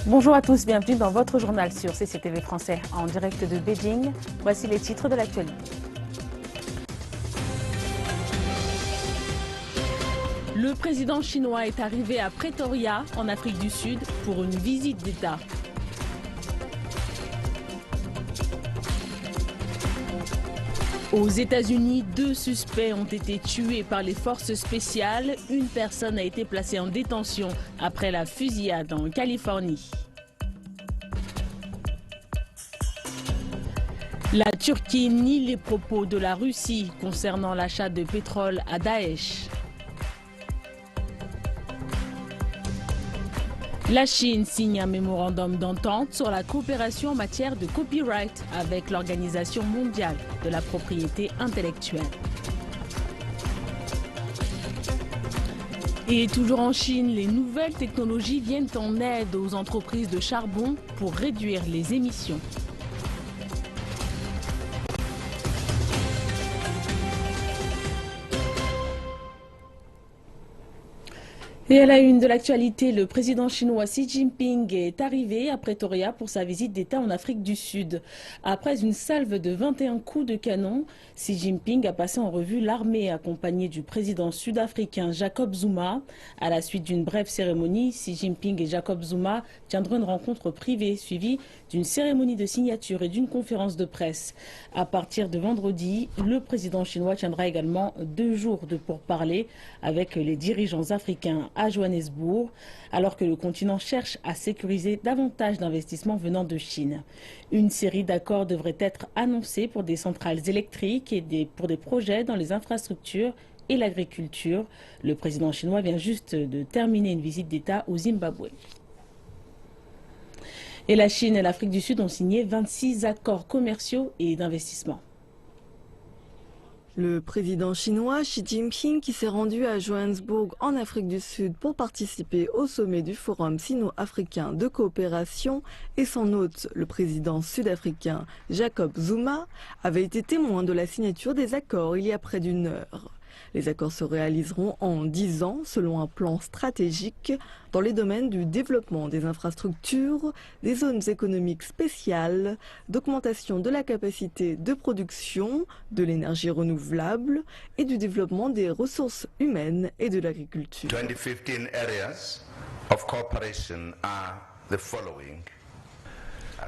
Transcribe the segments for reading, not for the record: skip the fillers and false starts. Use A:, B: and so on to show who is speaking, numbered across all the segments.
A: Bonjour à tous, bienvenue dans votre journal sur CCTV Français en direct de Beijing. Voici les titres de l'actualité. Le président chinois est arrivé à Pretoria, en Afrique du Sud, pour une visite d'État. Aux États-Unis, 2 suspects ont été tués par les forces spéciales. Une personne a été placée en détention après la fusillade en Californie. La Turquie nie les propos de la Russie concernant l'achat de pétrole à Daesh. La Chine signe un mémorandum d'entente sur la coopération en matière de copyright avec l'Organisation mondiale de la propriété intellectuelle. Et toujours en Chine, les nouvelles technologies viennent en aide aux entreprises de charbon pour réduire les émissions. Et à la une de l'actualité, le président chinois Xi Jinping est arrivé à Pretoria pour sa visite d'État en Afrique du Sud. Après une salve de 21 coups de canon, Xi Jinping a passé en revue l'armée accompagnée du président sud-africain Jacob Zuma. À la suite d'une brève cérémonie, Xi Jinping et Jacob Zuma tiendront une rencontre privée suivie d'une cérémonie de signature et d'une conférence de presse. À partir de vendredi, le président chinois tiendra également 2 jours de pourparlers avec les dirigeants africains à Johannesburg, alors que le continent cherche à sécuriser davantage d'investissements venant de Chine. Une série d'accords devrait être annoncée pour des centrales électriques et pour des projets dans les infrastructures et l'agriculture. Le président chinois vient juste de terminer une visite d'État au Zimbabwe. Et la Chine et l'Afrique du Sud ont signé 26 accords commerciaux et d'investissement.
B: Le président chinois Xi Jinping, qui s'est rendu à Johannesburg en Afrique du Sud pour participer au sommet du Forum sino-africain de coopération, et son hôte, le président sud-africain Jacob Zuma, avaient été témoins de la signature des accords il y a près d'1 heure. Les accords se réaliseront en 10 ans selon un plan stratégique dans les domaines du développement des infrastructures, des zones économiques spéciales, d'augmentation de la capacité de production, de l'énergie renouvelable et du développement des ressources humaines et de l'agriculture.
C: 2015 areas of cooperation are the following.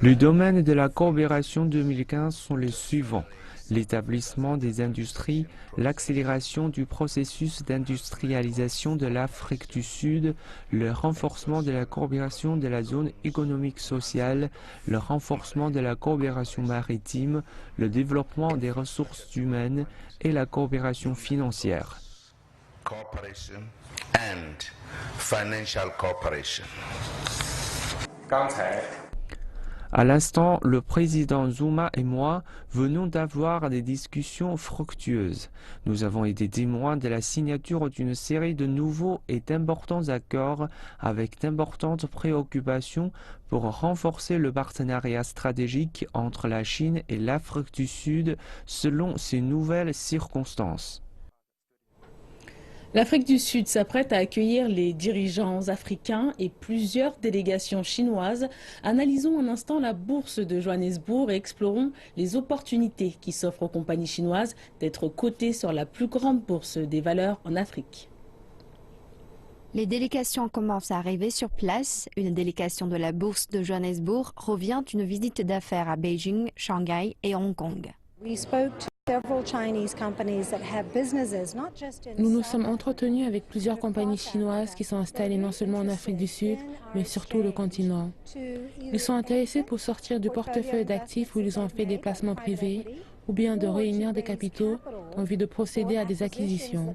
D: Les domaines de la coopération 2015 sont les suivants: l'établissement des industries, l'accélération du processus d'industrialisation de l'Afrique du Sud, le renforcement de la coopération de la zone économique sociale, le renforcement de la coopération maritime, le développement des ressources humaines et la coopération financière.
C: Cooperation and financial cooperation.
D: À l'instant, le président Zuma et moi venons d'avoir des discussions fructueuses. Nous avons été témoins de la signature d'une série de nouveaux et d'importants accords avec d'importantes préoccupations pour renforcer le partenariat stratégique entre la Chine et l'Afrique du Sud selon ces nouvelles circonstances.
A: L'Afrique du Sud s'apprête à accueillir les dirigeants africains et plusieurs délégations chinoises. Analysons un instant la bourse de Johannesburg et explorons les opportunités qui s'offrent aux compagnies chinoises d'être cotées sur la plus grande bourse des valeurs en Afrique.
E: Les délégations commencent à arriver sur place. Une délégation de la bourse de Johannesburg revient d'une visite d'affaires à Beijing, Shanghai et Hong Kong.
F: Nous nous sommes entretenus avec plusieurs compagnies chinoises qui sont installées non seulement en Afrique du Sud, mais surtout le continent. Ils sont intéressés pour sortir du portefeuille d'actifs où ils ont fait des placements privés ou bien de réunir des capitaux en vue de procéder à des acquisitions.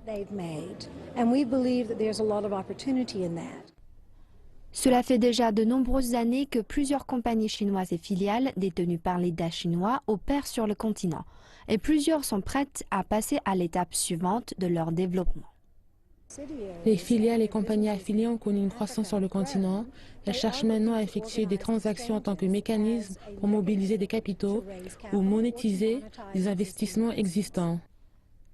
E: Cela fait déjà de nombreuses années que plusieurs compagnies chinoises et filiales détenues par l'État chinois opèrent sur le continent, et plusieurs sont prêtes à passer à l'étape suivante de leur développement.
F: Les filiales et compagnies affiliées ont connu une croissance sur le continent. Elles cherchent maintenant à effectuer des transactions en tant que mécanisme pour mobiliser des capitaux ou monétiser des investissements existants.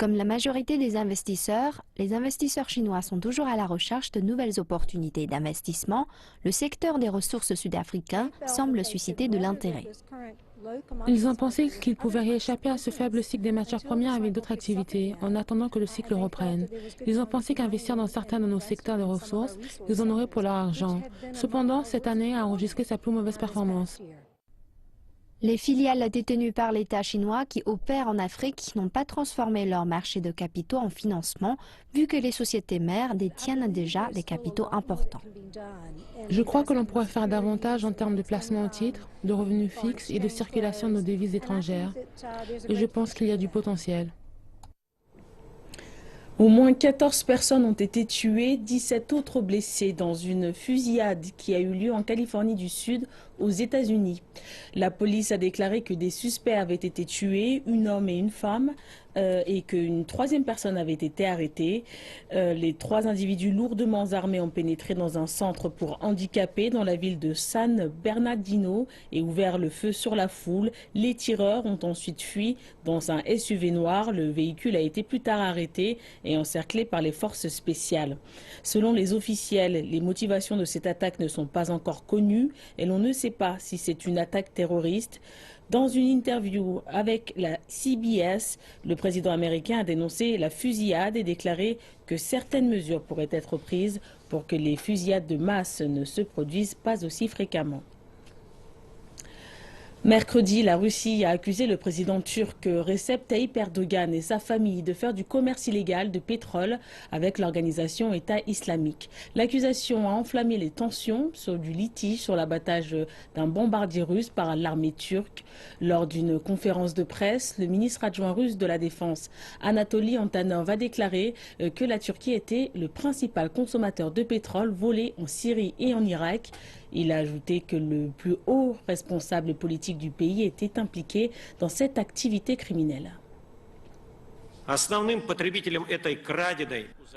E: Comme la majorité des investisseurs, les investisseurs chinois sont toujours à la recherche de nouvelles opportunités d'investissement. Le secteur des ressources sud-africains semble susciter de l'intérêt.
F: Ils ont pensé qu'ils pouvaient rééchapper à ce faible cycle des matières premières avec d'autres activités, en attendant que le cycle reprenne. Ils ont pensé qu'investir dans certains de nos secteurs de ressources, ils en auraient pour leur argent. Cependant, cette année a enregistré sa plus mauvaise performance.
E: Les filiales détenues par l'État chinois qui opèrent en Afrique n'ont pas transformé leur marché de capitaux en financement, vu que les sociétés mères détiennent déjà des capitaux importants.
F: Je crois que l'on pourrait faire davantage en termes de placement en titres, de revenus fixes et de circulation de nos devises étrangères. Et je pense qu'il y a du potentiel.
A: Au moins 14 personnes ont été tuées, 17 autres blessées dans une fusillade qui a eu lieu en Californie du Sud, aux États-Unis. La police a déclaré que des suspects avaient été tués, un homme et une femme, et qu'une troisième personne avait été arrêtée. Les 3 individus lourdement armés ont pénétré dans un centre pour handicapés dans la ville de San Bernardino et ouvert le feu sur la foule. Les tireurs ont ensuite fui dans un SUV noir. Le véhicule a été plus tard arrêté et encerclé par les forces spéciales. Selon les officiels, les motivations de cette attaque ne sont pas encore connues et l'on ne sait pas si c'est une attaque terroriste. Dans une interview avec la CBS, le président américain a dénoncé la fusillade et déclaré que certaines mesures pourraient être prises pour que les fusillades de masse ne se produisent pas aussi fréquemment. Mercredi, la Russie a accusé le président turc Recep Tayyip Erdogan et sa famille de faire du commerce illégal de pétrole avec l'organisation État islamique. L'accusation a enflammé les tensions sur du litige sur l'abattage d'un bombardier russe par l'armée turque. Lors d'une conférence de presse, le ministre adjoint russe de la Défense, Anatoly Antonov, a déclaré que la Turquie était le principal consommateur de pétrole volé en Syrie et en Irak. Il a ajouté que le plus haut responsable politique du pays était impliqué dans cette activité criminelle.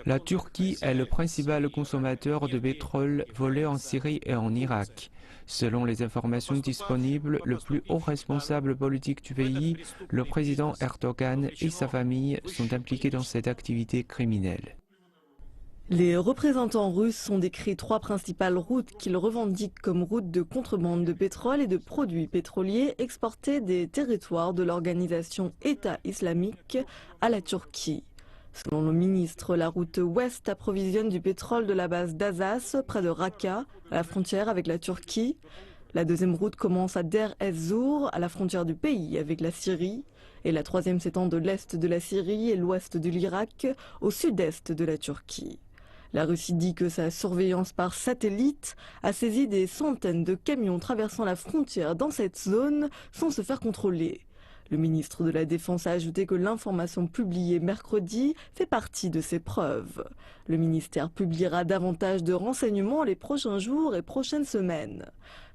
D: La Turquie est le principal consommateur de pétrole volé en Syrie et en Irak. Selon les informations disponibles, le plus haut responsable politique du pays, le président Erdogan et sa famille sont impliqués dans cette activité criminelle.
B: Les représentants russes ont décrit 3 principales routes qu'ils revendiquent comme routes de contrebande de pétrole et de produits pétroliers exportés des territoires de l'organisation État islamique à la Turquie. Selon le ministre, la route ouest approvisionne du pétrole de la base d'Azaz, près de Raqqa, à la frontière avec la Turquie. La deuxième route commence à Der ez-Zour, à la frontière du pays avec la Syrie. Et la troisième s'étend de l'est de la Syrie et l'ouest de l'Irak, au sud-est de la Turquie. La Russie dit que sa surveillance par satellite a saisi des centaines de camions traversant la frontière dans cette zone sans se faire contrôler. Le ministre de la Défense a ajouté que l'information publiée mercredi fait partie de ces preuves. Le ministère publiera davantage de renseignements les prochains jours et prochaines semaines.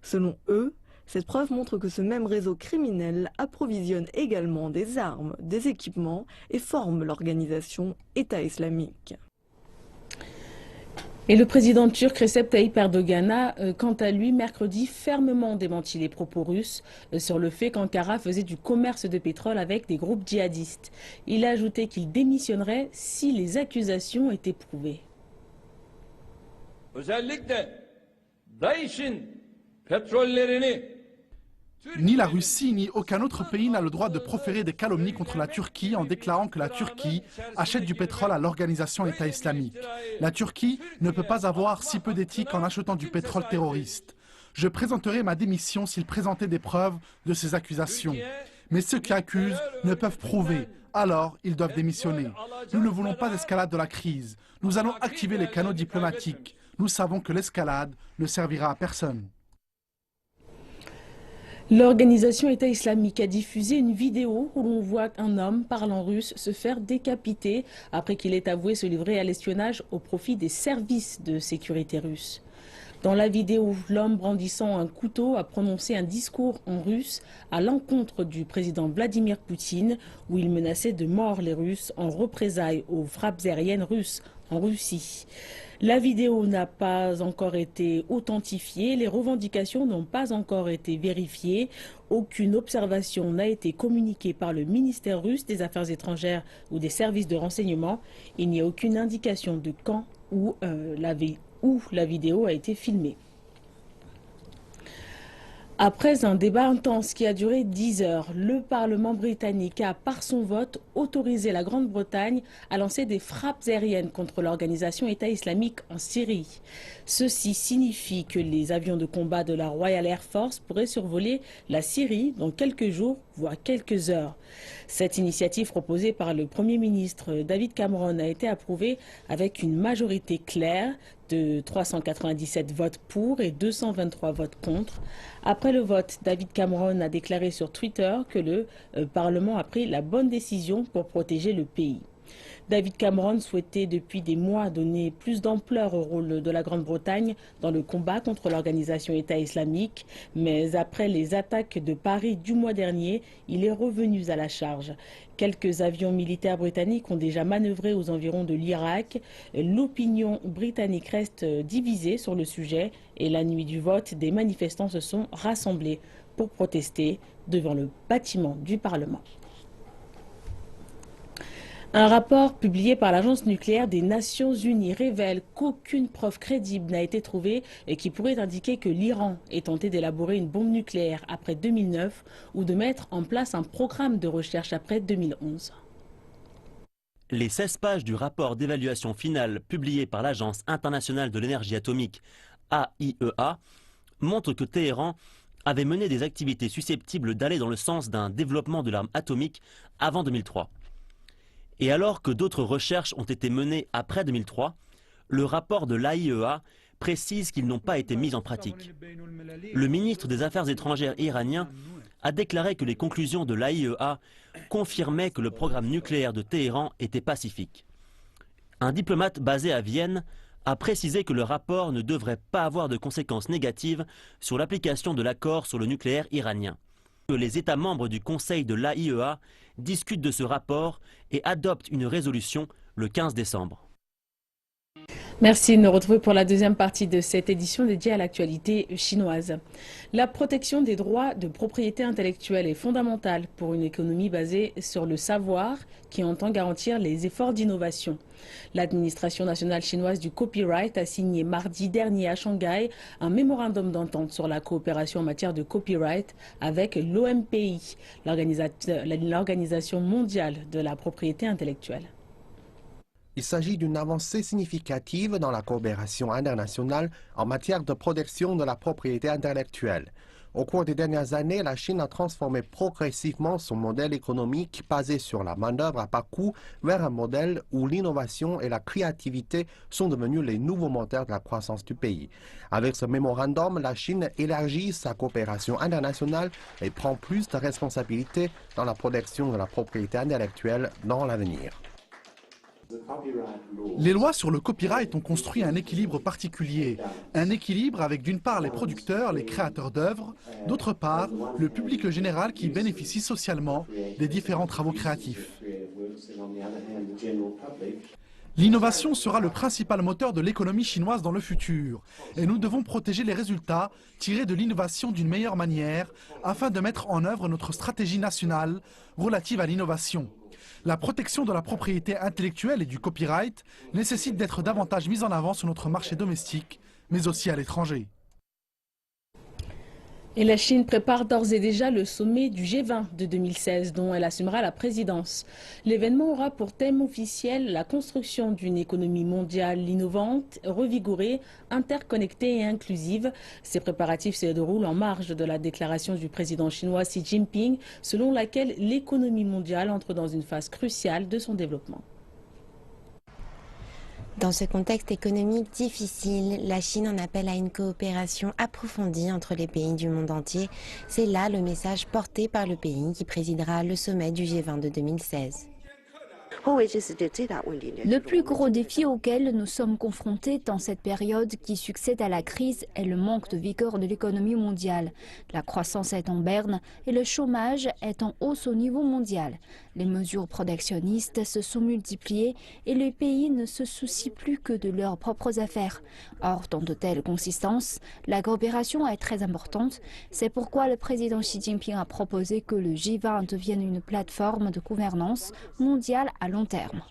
B: Selon eux, cette preuve montre que ce même réseau criminel approvisionne également des armes, des équipements et forme l'organisation État islamique.
A: Et le président turc Recep Tayyip Erdogan a, quant à lui, mercredi, fermement démenti les propos russes sur le fait qu'Ankara faisait du commerce de pétrole avec des groupes djihadistes. Il a ajouté qu'il démissionnerait si les accusations étaient prouvées.
G: Ni la Russie ni aucun autre pays n'a le droit de proférer des calomnies contre la Turquie en déclarant que la Turquie achète du pétrole à l'organisation État islamique. La Turquie ne peut pas avoir si peu d'éthique en achetant du pétrole terroriste. Je présenterai ma démission s'ils présentaient des preuves de ces accusations. Mais ceux qui accusent ne peuvent prouver, alors ils doivent démissionner. Nous ne voulons pas d'escalade de la crise. Nous allons activer les canaux diplomatiques. Nous savons que l'escalade ne servira à personne.
A: L'organisation État islamique a diffusé une vidéo où l'on voit un homme parlant russe se faire décapiter après qu'il ait avoué se livrer à l'espionnage au profit des services de sécurité russes. Dans la vidéo, l'homme brandissant un couteau a prononcé un discours en russe à l'encontre du président Vladimir Poutine où il menaçait de mort les Russes en représailles aux frappes aériennes russes en Russie. La vidéo n'a pas encore été authentifiée, les revendications n'ont pas encore été vérifiées, aucune observation n'a été communiquée par le ministère russe des Affaires étrangères ou des services de renseignement. Il n'y a aucune indication de quand ou la vidéo a été filmée. Après un débat intense qui a duré 10 heures, le Parlement britannique a, par son vote, autorisé la Grande-Bretagne à lancer des frappes aériennes contre l'organisation État islamique en Syrie. Ceci signifie que les avions de combat de la Royal Air Force pourraient survoler la Syrie dans quelques jours, voire quelques heures. Cette initiative proposée par le Premier ministre David Cameron a été approuvée avec une majorité claire de 397 votes pour et 223 votes contre. Après le vote, David Cameron a déclaré sur Twitter que le Parlement a pris la bonne décision pour protéger le pays. David Cameron souhaitait depuis des mois donner plus d'ampleur au rôle de la Grande-Bretagne dans le combat contre l'organisation État islamique, mais après les attaques de Paris du mois dernier, il est revenu à la charge. Quelques avions militaires britanniques ont déjà manœuvré aux environs de l'Irak. L'opinion britannique reste divisée sur le sujet et la nuit du vote, des manifestants se sont rassemblés pour protester devant le bâtiment du Parlement. Un rapport publié par l'Agence nucléaire des Nations Unies révèle qu'aucune preuve crédible n'a été trouvée et qui pourrait indiquer que l'Iran ait tenté d'élaborer une bombe nucléaire après 2009 ou de mettre en place un programme de recherche après 2011.
H: Les 16 pages du rapport d'évaluation finale publié par l'Agence internationale de l'énergie atomique AIEA montrent que Téhéran avait mené des activités susceptibles d'aller dans le sens d'un développement de l'arme atomique avant 2003. Et alors que d'autres recherches ont été menées après 2003, le rapport de l'AIEA précise qu'ils n'ont pas été mis en pratique. Le ministre des Affaires étrangères iranien a déclaré que les conclusions de l'AIEA confirmaient que le programme nucléaire de Téhéran était pacifique. Un diplomate basé à Vienne a précisé que le rapport ne devrait pas avoir de conséquences négatives sur l'application de l'accord sur le nucléaire iranien. Les États membres du Conseil de l'AIEA discutent de ce rapport et adoptent une résolution le 15 décembre.
A: Merci de nous retrouver pour la deuxième partie de cette édition dédiée à l'actualité chinoise. La protection des droits de propriété intellectuelle est fondamentale pour une économie basée sur le savoir qui entend garantir les efforts d'innovation. L'administration nationale chinoise du copyright a signé mardi dernier à Shanghai un mémorandum d'entente sur la coopération en matière de copyright avec l'OMPI, l'Organisation mondiale de la propriété intellectuelle.
I: Il s'agit d'une avancée significative dans la coopération internationale en matière de protection de la propriété intellectuelle. Au cours des dernières années, la Chine a transformé progressivement son modèle économique basé sur la main-d'œuvre à bas coût vers un modèle où l'innovation et la créativité sont devenus les nouveaux moteurs de la croissance du pays. Avec ce mémorandum, la Chine élargit sa coopération internationale et prend plus de responsabilités dans la protection de la propriété intellectuelle dans l'avenir.
G: Les lois sur le copyright ont construit un équilibre particulier. Un équilibre avec d'une part les producteurs, les créateurs d'œuvres, d'autre part le public général qui bénéficie socialement des différents travaux créatifs. L'innovation sera le principal moteur de l'économie chinoise dans le futur. Et nous devons protéger les résultats tirés de l'innovation d'une meilleure manière afin de mettre en œuvre notre stratégie nationale relative à l'innovation. La protection de la propriété intellectuelle et du copyright nécessite d'être davantage mise en avant sur notre marché domestique, mais aussi à l'étranger.
A: Et la Chine prépare d'ores et déjà le sommet du G20 de 2016, dont elle assumera la présidence. L'événement aura pour thème officiel la construction d'une économie mondiale innovante, revigorée, interconnectée et inclusive. Ces préparatifs se déroulent en marge de la déclaration du président chinois Xi Jinping, selon laquelle l'économie mondiale entre dans une phase cruciale de son développement.
J: Dans ce contexte économique difficile, la Chine en appelle à une coopération approfondie entre les pays du monde entier. C'est là le message porté par le pays qui présidera le sommet du G20 de 2016.
K: Le plus gros défi auquel nous sommes confrontés dans cette période qui succède à la crise est le manque de vigueur de l'économie mondiale. La croissance est en berne et le chômage est en hausse au niveau mondial. Les mesures protectionnistes se sont multipliées et les pays ne se soucient plus que de leurs propres affaires. Or, dans de telles consistances, la coopération est très importante. C'est pourquoi le président Xi Jinping a proposé que le G20 devienne une plateforme de gouvernance mondiale à long terme.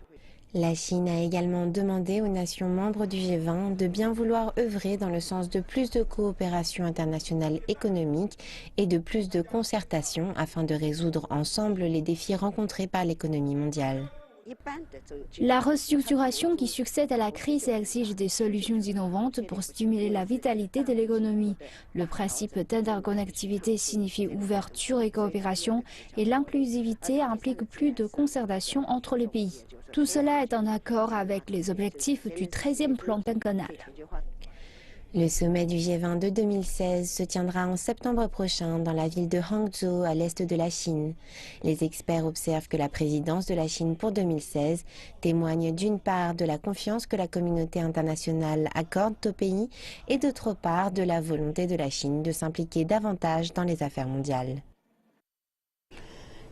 J: La Chine a également demandé aux nations membres du G20 de bien vouloir œuvrer dans le sens de plus de coopération internationale économique et de plus de concertation afin de résoudre ensemble les défis rencontrés par l'économie mondiale.
K: La restructuration qui succède à la crise exige des solutions innovantes pour stimuler la vitalité de l'économie. Le principe d'interconnectivité signifie ouverture et coopération et l'inclusivité implique plus de concertation entre les pays. Tout cela est en accord avec les objectifs du 13e plan quinquennal.
J: Le sommet du G20 de 2016 se tiendra en septembre prochain dans la ville de Hangzhou, à l'est de la Chine. Les experts observent que la présidence de la Chine pour 2016 témoigne d'une part de la confiance que la communauté internationale accorde au pays et d'autre part de la volonté de la Chine de s'impliquer davantage dans les affaires mondiales.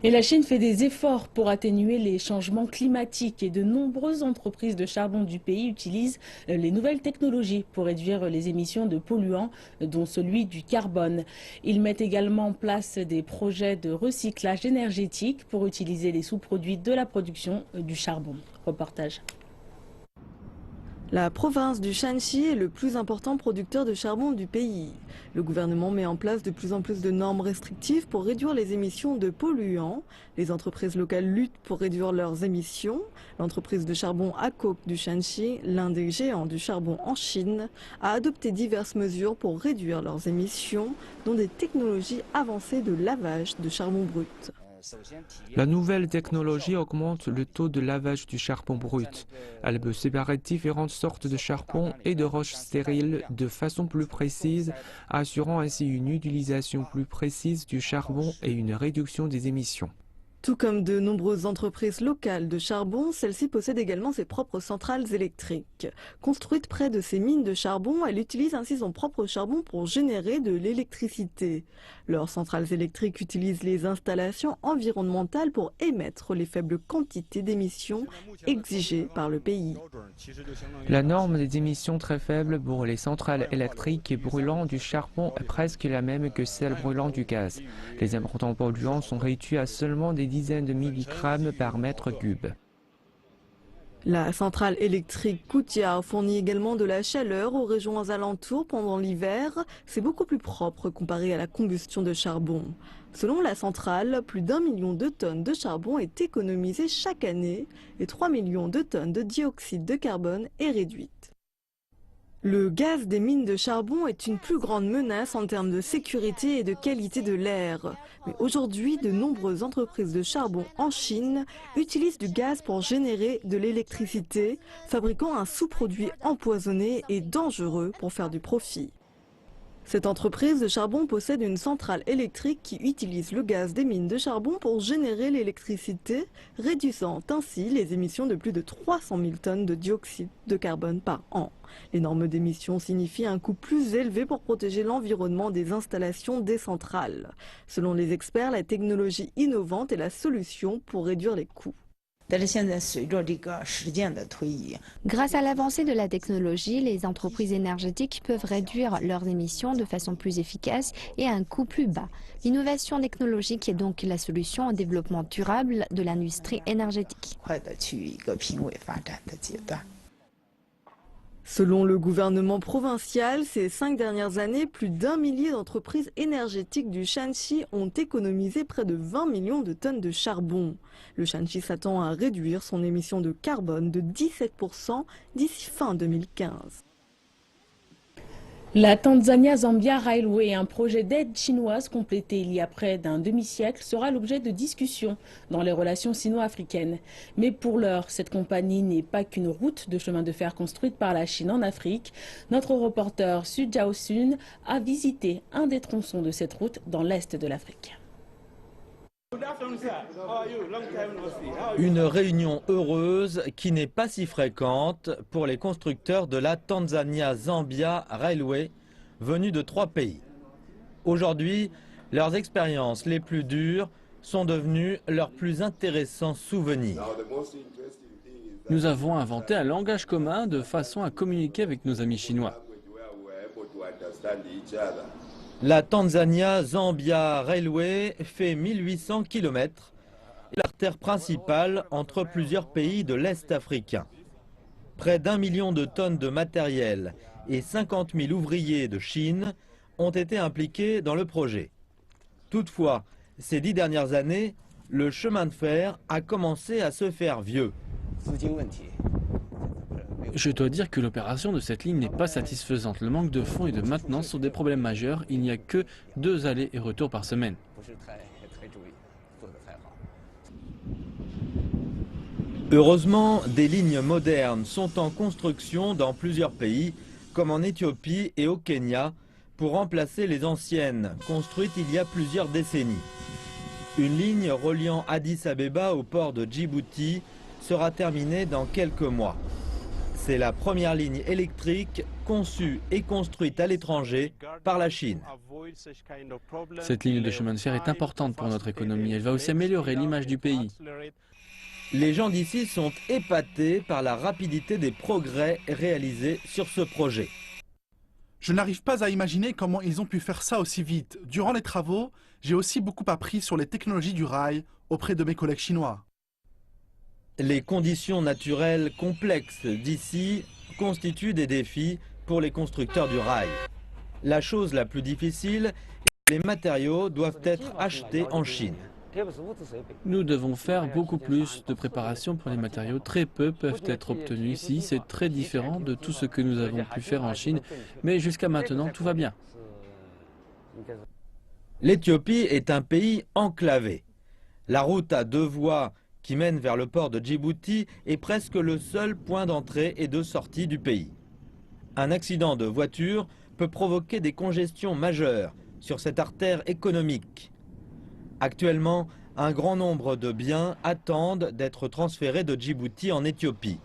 A: Et la Chine fait des efforts pour atténuer les changements climatiques et de nombreuses entreprises de charbon du pays utilisent les nouvelles technologies pour réduire les émissions de polluants, dont celui du carbone. Ils mettent également en place des projets de recyclage énergétique pour utiliser les sous-produits de la production du charbon. Reportage.
B: La province du Shanxi est le plus important producteur de charbon du pays. Le gouvernement met en place de plus en plus de normes restrictives pour réduire les émissions de polluants. Les entreprises locales luttent pour réduire leurs émissions. L'entreprise de charbon ACOC du Shanxi, l'un des géants du charbon en Chine, a adopté diverses mesures pour réduire leurs émissions, dont des technologies avancées de lavage de charbon brut.
D: La nouvelle technologie augmente le taux de lavage du charbon brut. Elle peut séparer différentes sortes de charbon et de roches stériles de façon plus précise, assurant ainsi une utilisation plus précise du charbon et une réduction des émissions.
B: Tout comme de nombreuses entreprises locales de charbon, celle-ci possède également ses propres centrales électriques. Construite près de ces mines de charbon, elle utilise ainsi son propre charbon pour générer de l'électricité. Leurs centrales électriques utilisent les installations environnementales pour émettre les faibles quantités d'émissions exigées par le pays.
D: La norme des émissions très faibles pour les centrales électriques brûlant du charbon est presque la même que celle brûlant du gaz. Les importants polluants sont réduits à seulement des dizaines de milligrammes par mètre cube.
B: La centrale électrique Kutia fournit également de la chaleur aux régions alentours pendant l'hiver. C'est beaucoup plus propre comparé à la combustion de charbon. Selon la centrale, plus d'1 million de tonnes de charbon est économisé chaque année et 3 millions de tonnes de dioxyde de carbone est réduite. Le gaz des mines de charbon est une plus grande menace en termes de sécurité et de qualité de l'air. Mais aujourd'hui, de nombreuses entreprises de charbon en Chine utilisent du gaz pour générer de l'électricité, fabriquant un sous-produit empoisonné et dangereux pour faire du profit. Cette entreprise de charbon possède une centrale électrique qui utilise le gaz des mines de charbon pour générer l'électricité, réduisant ainsi les émissions de plus de 300 000 tonnes de dioxyde de carbone par an. Les normes d'émissions signifient un coût plus élevé pour protéger l'environnement des installations des centrales. Selon les experts, la technologie innovante est la solution pour réduire les coûts.
E: Grâce à l'avancée de la technologie, les entreprises énergétiques peuvent réduire leurs émissions de façon plus efficace et à un coût plus bas. L'innovation technologique est donc la solution au développement durable de l'industrie énergétique.
B: Selon le gouvernement provincial, ces 5 dernières années, plus d'1 millier d'entreprises énergétiques du Shanxi ont économisé près de 20 millions de tonnes de charbon. Le Shanxi s'attend à réduire son émission de carbone de 17% d'ici fin 2015.
A: La Tanzania-Zambia Railway, un projet d'aide chinoise complété il y a près d'un demi-siècle, sera l'objet de discussions dans les relations sino-africaines. Mais pour l'heure, cette compagnie n'est pas qu'une route de chemin de fer construite par la Chine en Afrique. Notre reporter Su Jiao-sun a visité un des tronçons de cette route dans l'est de l'Afrique.
L: Une réunion heureuse qui n'est pas si fréquente pour les constructeurs de la Tanzania-Zambia Railway venus de 3 pays. Aujourd'hui, leurs expériences les plus dures sont devenues leurs plus intéressants souvenirs.
M: Nous avons inventé un langage commun de façon à communiquer avec nos amis chinois.
L: La Tanzania-Zambia Railway fait 1800 km et l'artère principale entre plusieurs pays de l'Est africain. Près d'1 million de tonnes de matériel et 50 000 ouvriers de Chine ont été impliqués dans le projet. Toutefois, ces 10 dernières années, le chemin de fer a commencé à se faire vieux.
M: Je dois dire que l'opération de cette ligne n'est pas satisfaisante. Le manque de fonds et de maintenance sont des problèmes majeurs. Il n'y a que 2 allers et retours par semaine.
L: Heureusement, des lignes modernes sont en construction dans plusieurs pays, comme en Éthiopie et au Kenya, pour remplacer les anciennes, construites il y a plusieurs décennies. Une ligne reliant Addis Abeba au port de Djibouti sera terminée dans quelques mois. C'est la première ligne électrique conçue et construite à l'étranger par la Chine.
M: Cette ligne de chemin de fer est importante pour notre économie. Elle va aussi améliorer l'image du pays.
L: Les gens d'ici sont épatés par la rapidité des progrès réalisés sur ce projet.
G: Je n'arrive pas à imaginer comment ils ont pu faire ça aussi vite. Durant les travaux, j'ai aussi beaucoup appris sur les technologies du rail auprès de mes collègues chinois.
L: Les conditions naturelles complexes d'ici constituent des défis pour les constructeurs du rail. La chose la plus difficile est que les matériaux doivent être achetés en Chine.
M: Nous devons faire beaucoup plus de préparation pour les matériaux. Très peu peuvent être obtenus ici. C'est très différent de tout ce que nous avons pu faire en Chine. Mais jusqu'à maintenant, tout va bien.
L: L'Éthiopie est un pays enclavé. La route à 2 voies qui mène vers le port de Djibouti est presque le seul point d'entrée et de sortie du pays. Un accident de voiture peut provoquer des congestions majeures sur cette artère économique. Actuellement, un grand nombre de biens attendent d'être transférés de Djibouti en Éthiopie.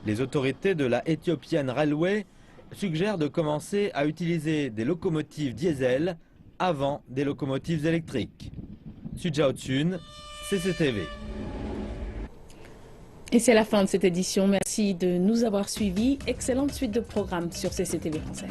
L: Les autorités de la Ethiopian Railway suggèrent de commencer à utiliser des locomotives diesel avant des locomotives électriques. Sujao Tsun, CCTV.
A: Et c'est la fin de cette édition. Merci de nous avoir suivis. Excellente suite de programmes sur CCTV Français.